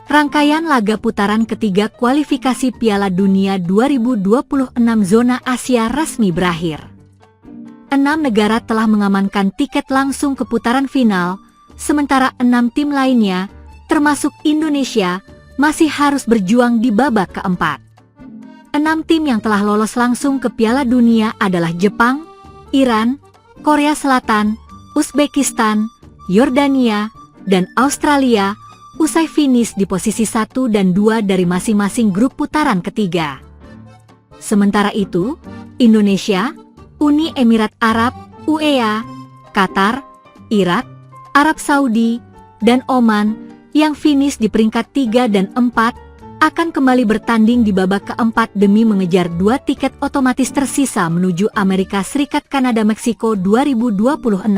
Rangkaian laga putaran ketiga kualifikasi Piala Dunia 2026 zona Asia resmi berakhir. 6 negara telah mengamankan tiket langsung ke putaran final, sementara 6 tim lainnya, termasuk Indonesia, masih harus berjuang di babak keempat. 6 tim yang telah lolos langsung ke Piala Dunia adalah Jepang, Iran, Korea Selatan, Uzbekistan, Yordania, dan Australia, usai finish di posisi 1 dan 2 dari masing-masing grup putaran ketiga. Sementara itu, Indonesia, Uni Emirat Arab, UEA, Qatar, Irak, Arab Saudi, dan Oman yang finish di peringkat 3 dan 4 akan kembali bertanding di babak keempat demi mengejar 2 tiket otomatis tersisa menuju Amerika Serikat Kanada Meksiko 2026.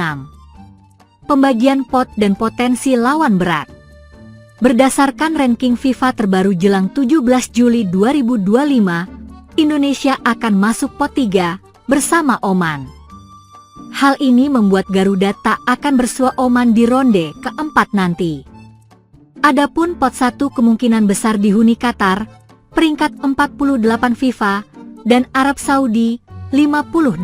Pembagian pot dan potensi lawan berat. Berdasarkan ranking FIFA terbaru jelang 17 Juli 2025, Indonesia akan masuk pot 3 bersama Oman. Hal ini membuat Garuda tak akan bersua Oman di ronde keempat nanti. Adapun pot 1 kemungkinan besar dihuni Qatar, peringkat 48 FIFA, dan Arab Saudi, 58.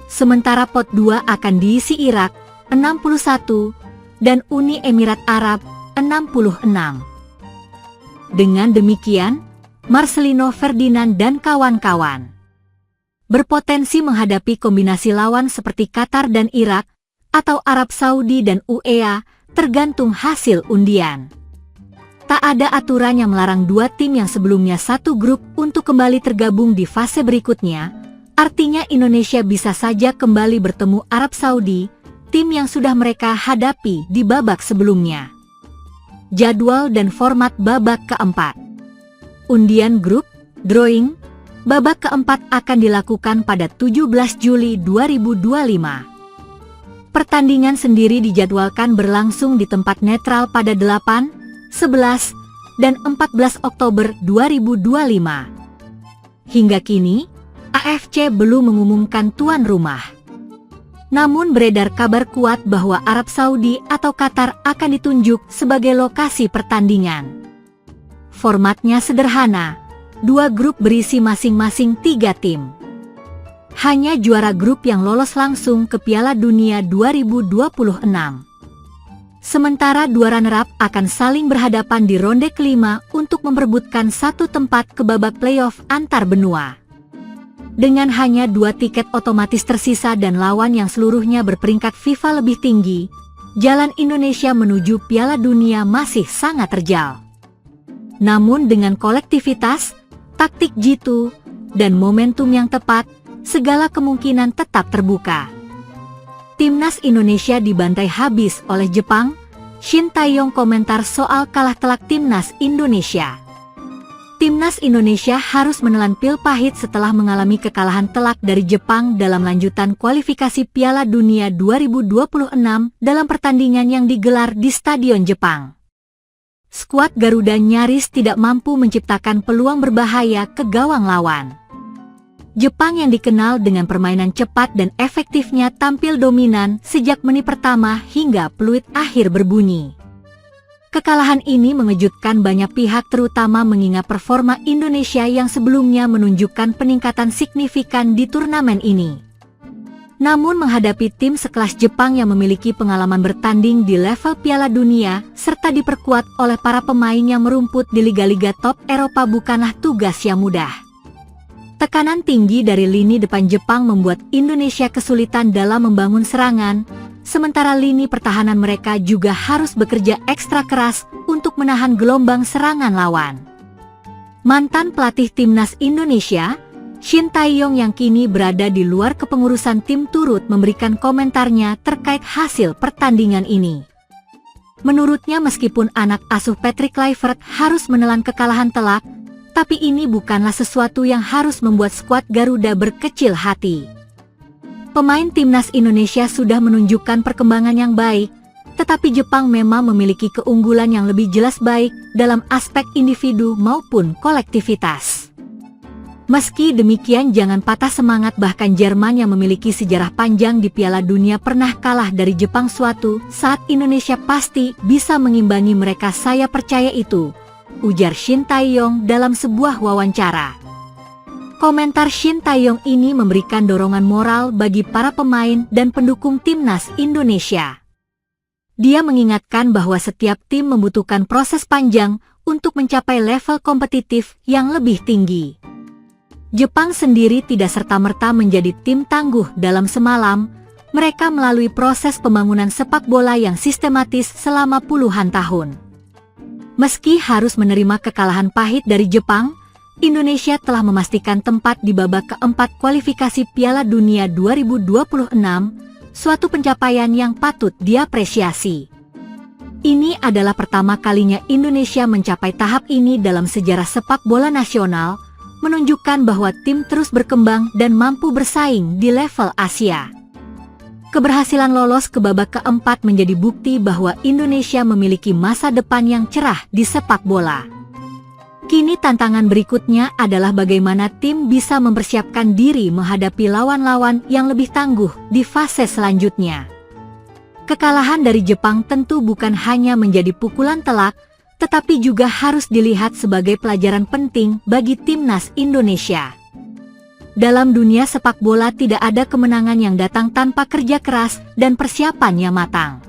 Sementara pot 2 akan diisi Irak, 61, dan Uni Emirat Arab, 66. Dengan demikian, Marcelino Ferdinand dan kawan-kawan berpotensi menghadapi kombinasi lawan seperti Qatar dan Irak, atau Arab Saudi dan UEA, tergantung hasil undian. Tak ada aturan yang melarang 2 tim yang sebelumnya satu grup untuk kembali tergabung di fase berikutnya, artinya Indonesia bisa saja kembali bertemu Arab Saudi, tim yang sudah mereka hadapi di babak sebelumnya. Jadwal dan format babak keempat. Undian grup, drawing, babak keempat akan dilakukan pada 17 Juli 2025. Pertandingan sendiri dijadwalkan berlangsung di tempat netral pada 8, 11, dan 14 Oktober 2025. Hingga kini, AFC belum mengumumkan tuan rumah. Namun beredar kabar kuat bahwa Arab Saudi atau Qatar akan ditunjuk sebagai lokasi pertandingan. Formatnya sederhana, 2 grup berisi masing-masing 3 tim. Hanya juara grup yang lolos langsung ke Piala Dunia 2026. Sementara 2 runner-up akan saling berhadapan di ronde kelima untuk memperebutkan 1 tempat ke babak playoff antar benua. Dengan hanya 2 tiket otomatis tersisa dan lawan yang seluruhnya berperingkat FIFA lebih tinggi, jalan Indonesia menuju Piala Dunia masih sangat terjal. Namun dengan kolektivitas, taktik jitu, dan momentum yang tepat, segala kemungkinan tetap terbuka. Timnas Indonesia dibantai habis oleh Jepang. Shin Tae-yong komentar soal kalah telak Timnas Indonesia. Timnas Indonesia harus menelan pil pahit setelah mengalami kekalahan telak dari Jepang dalam lanjutan kualifikasi Piala Dunia 2026 dalam pertandingan yang digelar di Stadion Jepang. Skuad Garuda nyaris tidak mampu menciptakan peluang berbahaya ke gawang lawan. Jepang yang dikenal dengan permainan cepat dan efektifnya tampil dominan sejak menit pertama hingga peluit akhir berbunyi. Kekalahan ini mengejutkan banyak pihak terutama mengingat performa Indonesia yang sebelumnya menunjukkan peningkatan signifikan di turnamen ini. Namun menghadapi tim sekelas Jepang yang memiliki pengalaman bertanding di level Piala Dunia serta diperkuat oleh para pemain yang merumput di liga-liga top Eropa bukanlah tugas yang mudah. Tekanan tinggi dari lini depan Jepang membuat Indonesia kesulitan dalam membangun serangan, sementara lini pertahanan mereka juga harus bekerja ekstra keras untuk menahan gelombang serangan lawan. Mantan pelatih Timnas Indonesia, Shin Tae-yong yang kini berada di luar kepengurusan tim turut memberikan komentarnya terkait hasil pertandingan ini. Menurutnya meskipun anak asuh Patrick Kluivert harus menelan kekalahan telak, tapi ini bukanlah sesuatu yang harus membuat skuad Garuda berkecil hati. Pemain Timnas Indonesia sudah menunjukkan perkembangan yang baik, tetapi Jepang memang memiliki keunggulan yang lebih jelas baik dalam aspek individu maupun kolektivitas. Meski demikian jangan patah semangat, bahkan Jerman yang memiliki sejarah panjang di Piala Dunia pernah kalah dari Jepang suatu saat. Indonesia pasti bisa mengimbangi mereka, saya percaya itu, ujar Shin Tae-yong dalam sebuah wawancara. Komentar Shin Tae-yong ini memberikan dorongan moral bagi para pemain dan pendukung timnas Indonesia. Dia mengingatkan bahwa setiap tim membutuhkan proses panjang untuk mencapai level kompetitif yang lebih tinggi. Jepang sendiri tidak serta-merta menjadi tim tangguh dalam semalam. Mereka melalui proses pembangunan sepak bola yang sistematis selama puluhan tahun. Meski harus menerima kekalahan pahit dari Jepang, Indonesia telah memastikan tempat di babak keempat kualifikasi Piala Dunia 2026, suatu pencapaian yang patut diapresiasi. Ini adalah pertama kalinya Indonesia mencapai tahap ini dalam sejarah sepak bola nasional, menunjukkan bahwa tim terus berkembang dan mampu bersaing di level Asia. Keberhasilan lolos ke babak keempat menjadi bukti bahwa Indonesia memiliki masa depan yang cerah di sepak bola. Kini tantangan berikutnya adalah bagaimana tim bisa mempersiapkan diri menghadapi lawan-lawan yang lebih tangguh di fase selanjutnya. Kekalahan dari Jepang tentu bukan hanya menjadi pukulan telak, tetapi juga harus dilihat sebagai pelajaran penting bagi timnas Indonesia. Dalam dunia sepak bola tidak ada kemenangan yang datang tanpa kerja keras dan persiapan yang matang.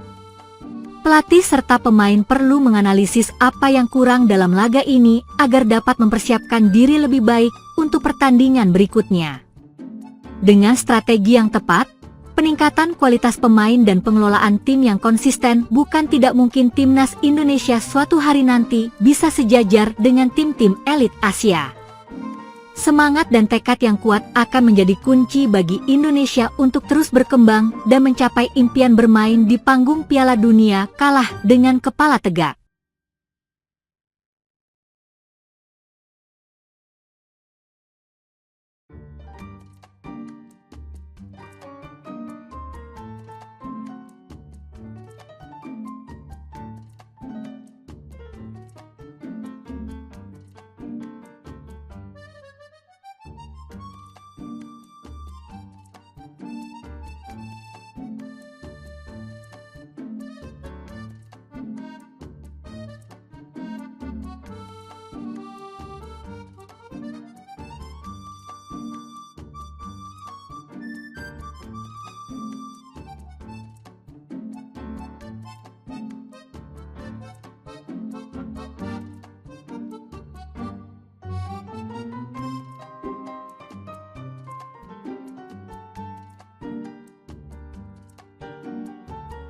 Pelatih serta pemain perlu menganalisis apa yang kurang dalam laga ini agar dapat mempersiapkan diri lebih baik untuk pertandingan berikutnya. Dengan strategi yang tepat, peningkatan kualitas pemain dan pengelolaan tim yang konsisten, bukan tidak mungkin timnas Indonesia suatu hari nanti bisa sejajar dengan tim-tim elit Asia. Semangat dan tekad yang kuat akan menjadi kunci bagi Indonesia untuk terus berkembang dan mencapai impian bermain di panggung Piala Dunia kalah dengan kepala tegak.